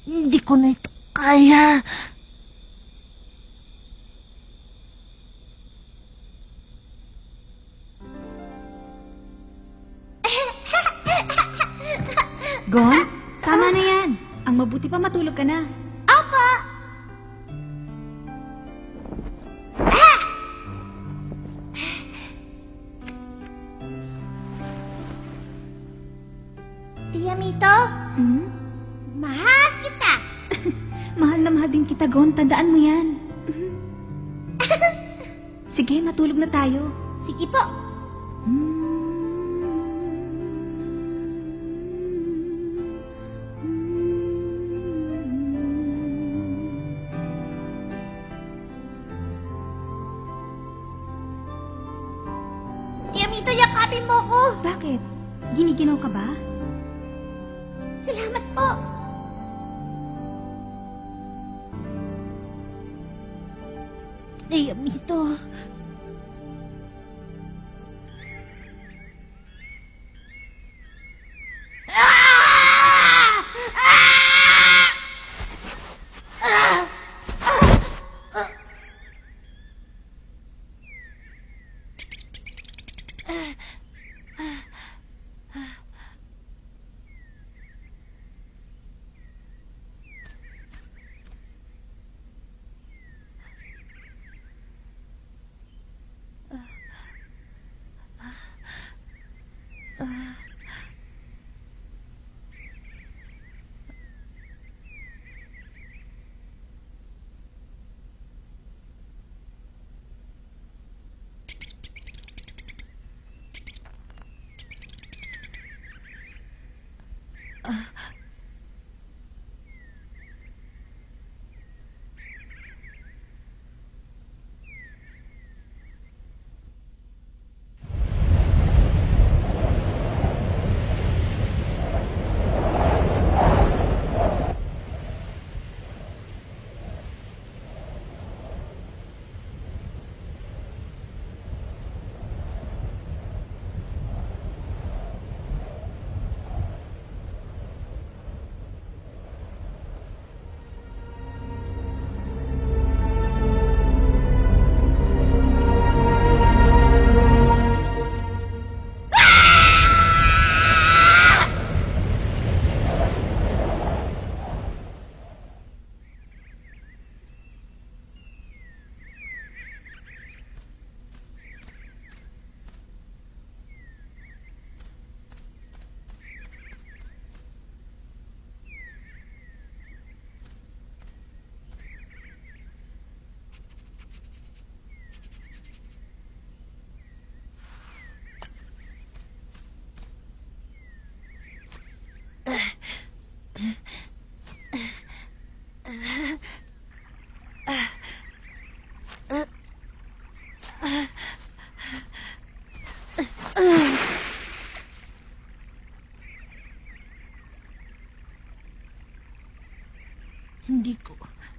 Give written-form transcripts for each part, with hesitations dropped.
Hindi ko na ito kaya. Gon, tama na yan. Ang mabuti pa matulog ka na. Apa! Tia Mito, mahal kita. Mahal na mahal din kita, Gon. Tandaan mo yan. Sige, matulog na tayo. Sige po. Tia Mito, yakapin mo ko. Bakit? Giniginaw ka ba? Salamat po. Tia Mito.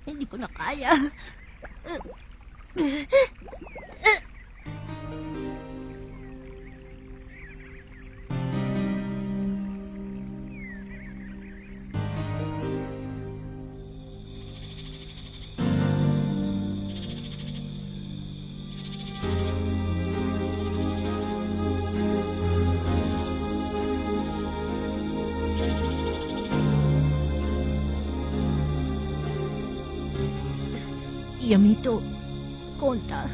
Hindi ko na kaya. Yamito, konta.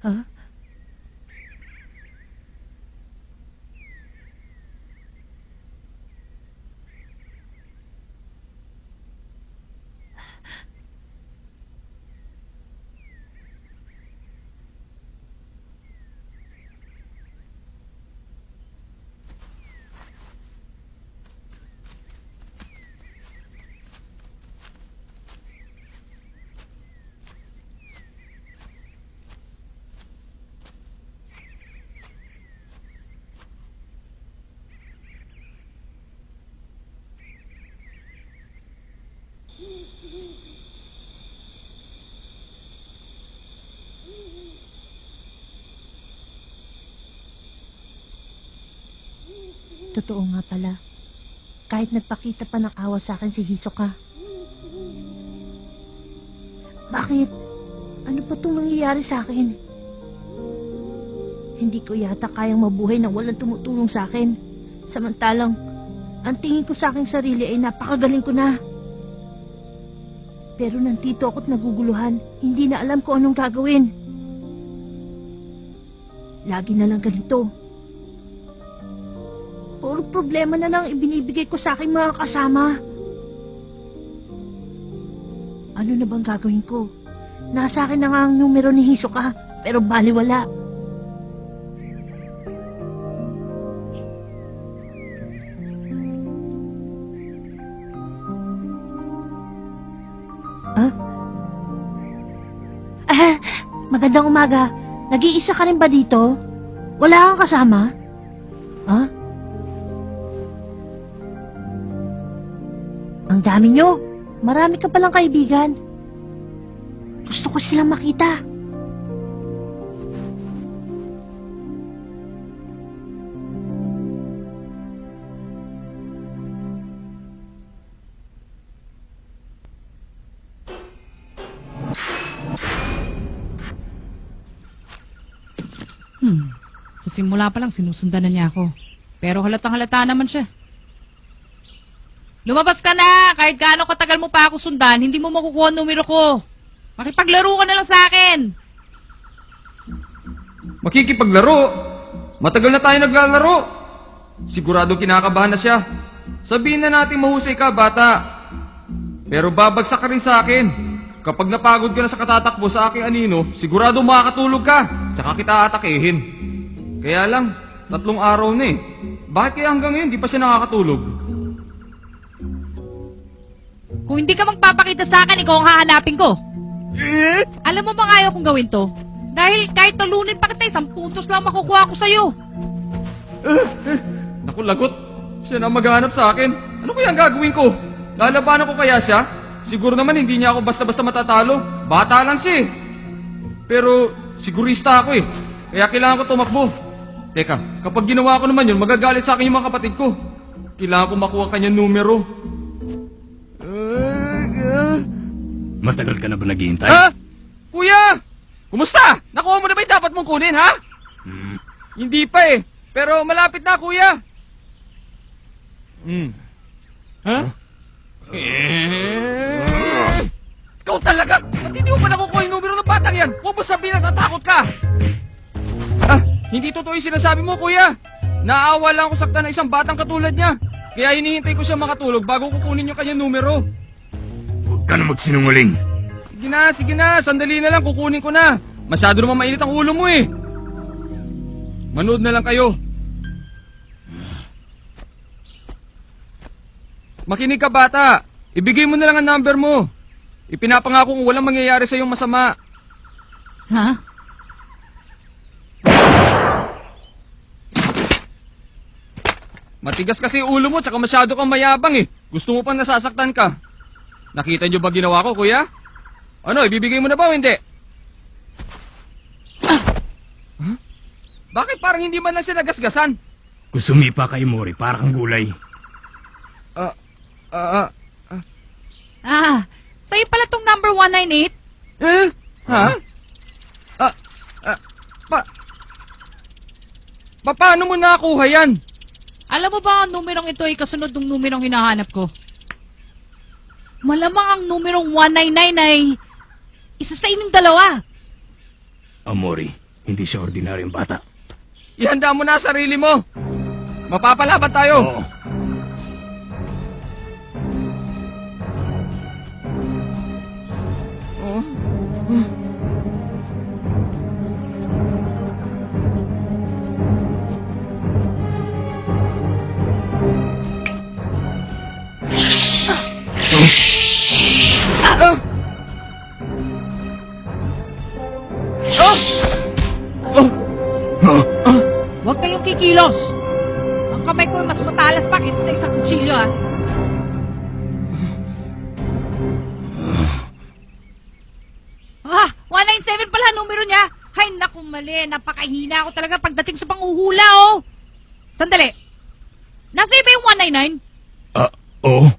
Huh? Totoo nga pala. Kahit nagpakita pa ng awa sa akin si Hisoka. Bakit? Ano pa itong nangyayari sa akin? Hindi ko yata kayang mabuhay nang walang tumutulong sa akin. Samantalang, ang tingin ko sa aking sarili ay napakagaling ko na. Pero nandito ako't naguguluhan. Hindi na alam kung anong gagawin. Lagi na lang ganito. Puro problema na lang ibinibigay ko sa aking mga kasama. Ano na bang gagawin ko? Nasa akin na nga ang numero ni Hisoka, pero baliwala. Huh? Magandang umaga. Nag-iisa ka rin ba dito? Wala kang kasama? Huh? Ang dami nyo. Marami ka palang kaibigan. Gusto ko silang makita. Sa simula pa lang sinusundan na niya ako. Pero halatang halata naman siya. Lumabas ka na! Kahit gaano katagal mo pa ako sundan, hindi mo makukuha ang numero ko. Makipaglaro ka na lang sa akin. Makikipaglaro? Matagal na tayo naglalaro. Sigurado kinakabahan na siya. Sabihin na natin mahusay ka, bata. Pero babagsak ka rin sa akin. Kapag napagod ka na sa katatakbo sa aking anino, sigurado makakatulog ka. Tsaka kita atakehin. Kaya lang, 3 araw na eh. Bakit kaya hanggang ngayon di pa siya nakakatulog? Kung hindi ka magpapakita sa akin, ikaw ang hahanapin ko. Alam mo bang ayaw kong gawin to? Dahil kahit talunin pa kita, 10 puntos lang makukuha ko sa'yo. Naku, lagot. Siya na maghanap sa akin. Ano kaya ang gagawin ko? Lalabanan ko kaya siya? Siguro naman hindi niya ako basta-basta matatalo. Bata lang siya eh. Pero sigurista ako eh. Kaya kailangan ko tumakbo. Teka, kapag ginawa ko naman yun, magagalit sa akin yung mga kapatid ko. Kailangan ko makuha kanyang numero. Matagal ka na ba naghihintay? Ha? Kuya! Kumusta? Nakuha mo na ba yung dapat mong kunin, ha? Hindi pa eh. Pero malapit na, kuya. Ha? Ikaw talaga! Ba't hindi mo pa nakukuha yung numero ng batang yan? Huwag mo sabihin na natakot ka! Hindi totoo yung sinasabi mo, kuya. Naawa lang ako sakta ng isang batang katulad niya. Kaya hinihintay ko siya makatulog bago kukunin yung kanyang numero. Huwag ka na magsinungaling. Sige na, sandali na lang, kukunin ko na. Masyado naman mainit ang ulo mo eh. Manood na lang kayo. Makinig ka bata, ibigay mo na lang ang number mo. Ipinapangako kong walang mangyayari sa iyong masama. Ha? Matigas kasi ulo mo, tsaka masyado kang mayabang eh. Gusto mo pang nasasaktan ka. Nakita niyo ba ginawa ko, kuya? Ano, ibibigay mo na ba o hindi? Huh? Bakit parang hindi man lang siya nagasgasan? Kung sumipa kay Mori, para kang gulay. Sa'yo pala tong number 198? Ha? Paano mo nakuha yan? Alam mo ba ang numerong ito ay kasunod ng numerong hinahanap ko? Malamang ang numerong 199 ay isa sa inyong dalawa. Mori, hindi siya ordinaryong bata. Ihanda mo na sarili mo. Mapapalaban tayo. Oo. Huwag kayong kikilos. Ang kamay ko ay mas matalas pa kaysa sa isang kutsilyo, ah. Ah, 197 pala numero niya. Hay, naku, mali. Napakahina ako talaga pagdating sa panghuhula, oh. Sandali. Nasa iba yung 199? Oo.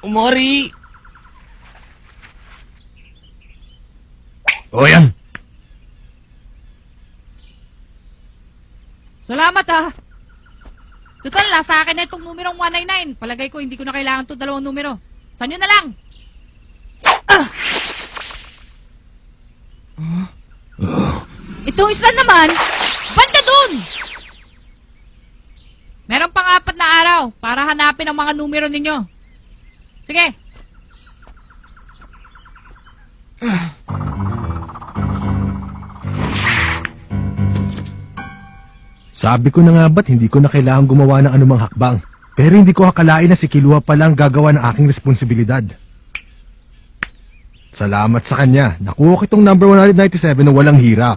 Mori. O yan. Salamat, ah. Total, sa akin na itong numerong 199. Palagay ko, hindi ko na kailangan itong dalawang numero. Sanyo na lang. Itong isa naman, banda dun! Meron pang 4 na araw para hanapin ang mga numero ninyo. Sige. Sabi ko na nga ba't hindi ko na kailangan gumawa ng anumang hakbang. Pero hindi ko akalain na si Kilua palang gagawa ng aking responsibilidad. Salamat sa kanya. Nakuha ko itong number 197 na walang hirap.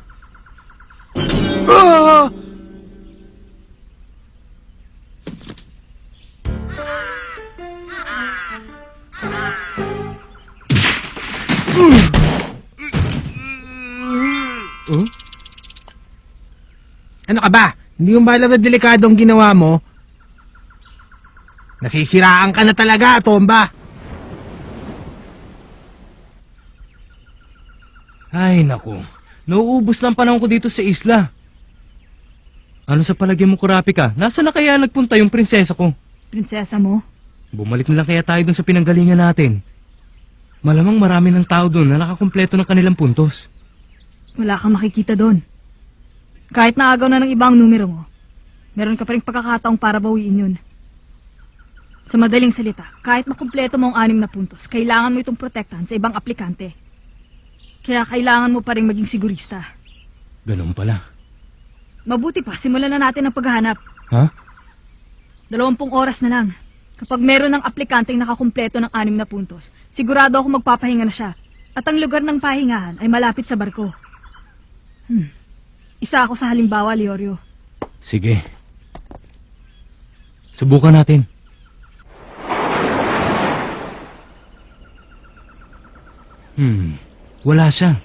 Ano ka ba? Hindi mo ba alam na delikado ang ginawa mo? Nasisiraan ka na talaga, Tomba. Ay, naku. Nauubos lang panahon ko dito sa isla. Ano sa palagay mo, Kurapika? Nasaan na kaya nagpunta yung prinsesa ko? Prinsesa mo? Bumalik na lang kaya tayo dun sa pinanggalingan natin. Malamang marami ng tao dun na nakakumpleto ng kanilang puntos. Wala kang makikita doon. Kahit naagaw na ng ibang numero mo, meron ka pa rin pagkakataong para bawiin yun. Sa madaling salita, kahit makumpleto mo ang 6 na puntos, kailangan mo itong protektahan sa ibang aplikante. Kaya kailangan mo pa rin maging sigurista. Ganun pala. Mabuti pa, simulan na natin ang paghahanap. Ha? 20 oras na lang. Kapag meron ng aplikanteng nakakumpleto ng 6 na puntos, sigurado ako magpapahinga na siya. At ang lugar ng pahingahan ay malapit sa barko. Isa ako sa halimbawa, Leorio. Sige. Subukan natin. Wala siya.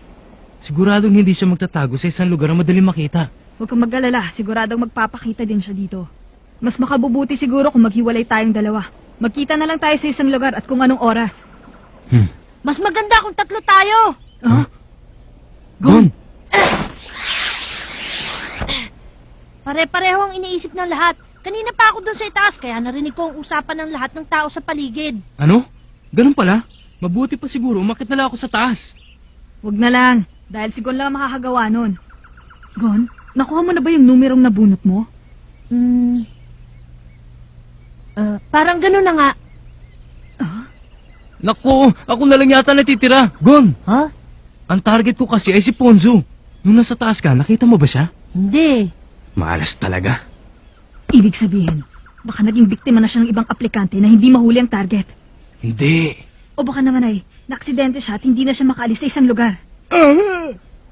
Siguradong hindi siya magtatago sa isang lugar na madaling makita. Huwag kang mag-alala, siguradong magpapakita din siya dito. Mas makabubuti siguro kung maghiwalay tayong dalawa. Magkita na lang tayo sa isang lugar at kung anong oras. Mas maganda kung 3 tayo. Huh? Gon! Pare-pareho ang iniisip ng lahat. Kanina pa ako doon sa itaas, kaya narinig ko ang usapan ng lahat ng tao sa paligid. Ano? Ganun pala? Mabuti pa siguro umakit na lang ako sa taas. Huwag na lang, dahil si Gon lang makakagawa nun. Gon, nakuha mo na ba yung numerong nabunot mo? Parang gano'n na nga. Naku, ako na lang yata natitira. Gon, Ha? ang target ko kasi ay si Ponzo. Nung nasa taas ka, nakita mo ba siya? Hindi. Malas talaga. Ibig sabihin, baka naging biktima na siya ng ibang aplikante na hindi mahuli ang target. Hindi. O baka naman ay, naaksidente siya at hindi na siya makaalis sa isang lugar.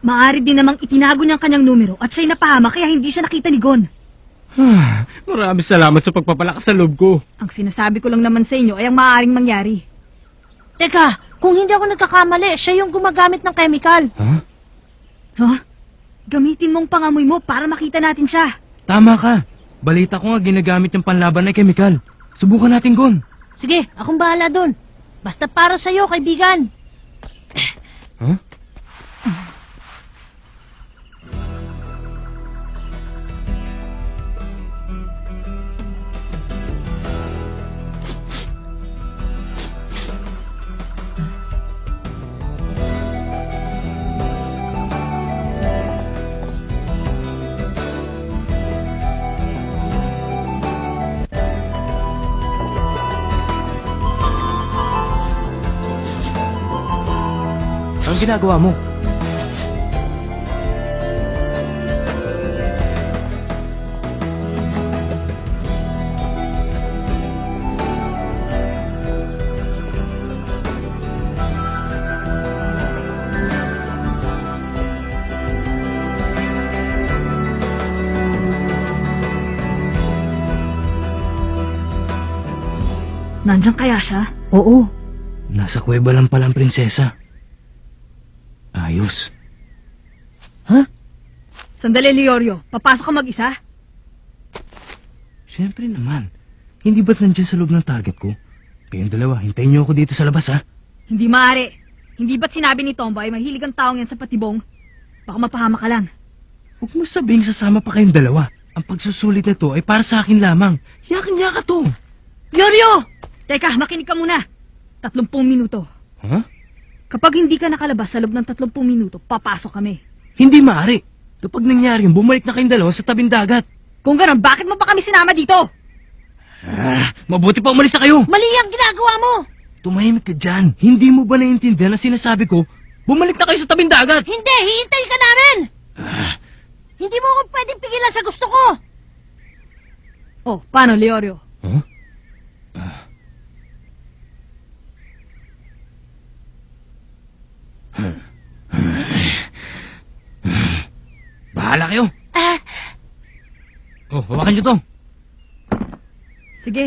Maaari din namang itinago niya ang kanyang numero at siya'y napahama kaya hindi siya nakita ni Gon. Maraming salamat sa pagpapalakas sa loob ko. Ang sinasabi ko lang naman sa inyo ay ang maaaring mangyari. Teka, kung hindi ako nagkakamali, siya yung gumagamit ng chemical. Ha? Huh? Gamitin mong pangamoy mo para makita natin siya. Tama ka. Balita ko nga ginagamit yung panlaban ng kemikal. Subukan natin, Gon. Sige, akong bahala dun. Basta para sa'yo, kaibigan. Huh? Anong ginagawa mo? Nandiyan kaya siya? Oo. Nasa kuweba lang pala ang prinsesa. Ayos. Sandali, Leorio. Papasok ka mag-isa? Siyempre naman. Hindi ba't nandiyan sa loob ng target ko? Kayong dalawa, hintayin niyo ako dito sa labas, ha? Hindi maaari. Hindi ba't sinabi ni Tomba ay mahilig ang taong yan sa patibong? Baka mapahama ka lang. Huwag mo sabihing sasama pa kayong dalawa. Ang pagsusulit na to ay para sa akin lamang. Yakin-yaka to. Leorio! Teka, makinig ka muna. 30 minuto. Ha? Kapag hindi ka nakalabas sa loob ng 30 minuto, papasok kami. Hindi maaari. Kapag nangyari yun, bumalik na kayong dalawa sa tabing dagat. Kung gano'n, bakit mo pa kami sinama dito? Mabuti pa umalis na kayo. Mali ang ginagawa mo! Tumahimik ka dyan. Hindi mo ba naiintindihan ang sinasabi ko? Bumalik na kayo sa tabing dagat. Hindi, hihintay ka namin! Hindi mo ako pwedeng pigilan sa gusto ko! Oh, paano, Leorio? Huh? Bahala kayo. Oh, hawakan niyo to. Sige.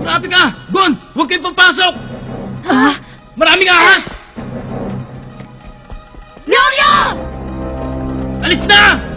Grabe ka! Gon! Huwag kayong papasok! Maraming ahas! Leorio! Alis na!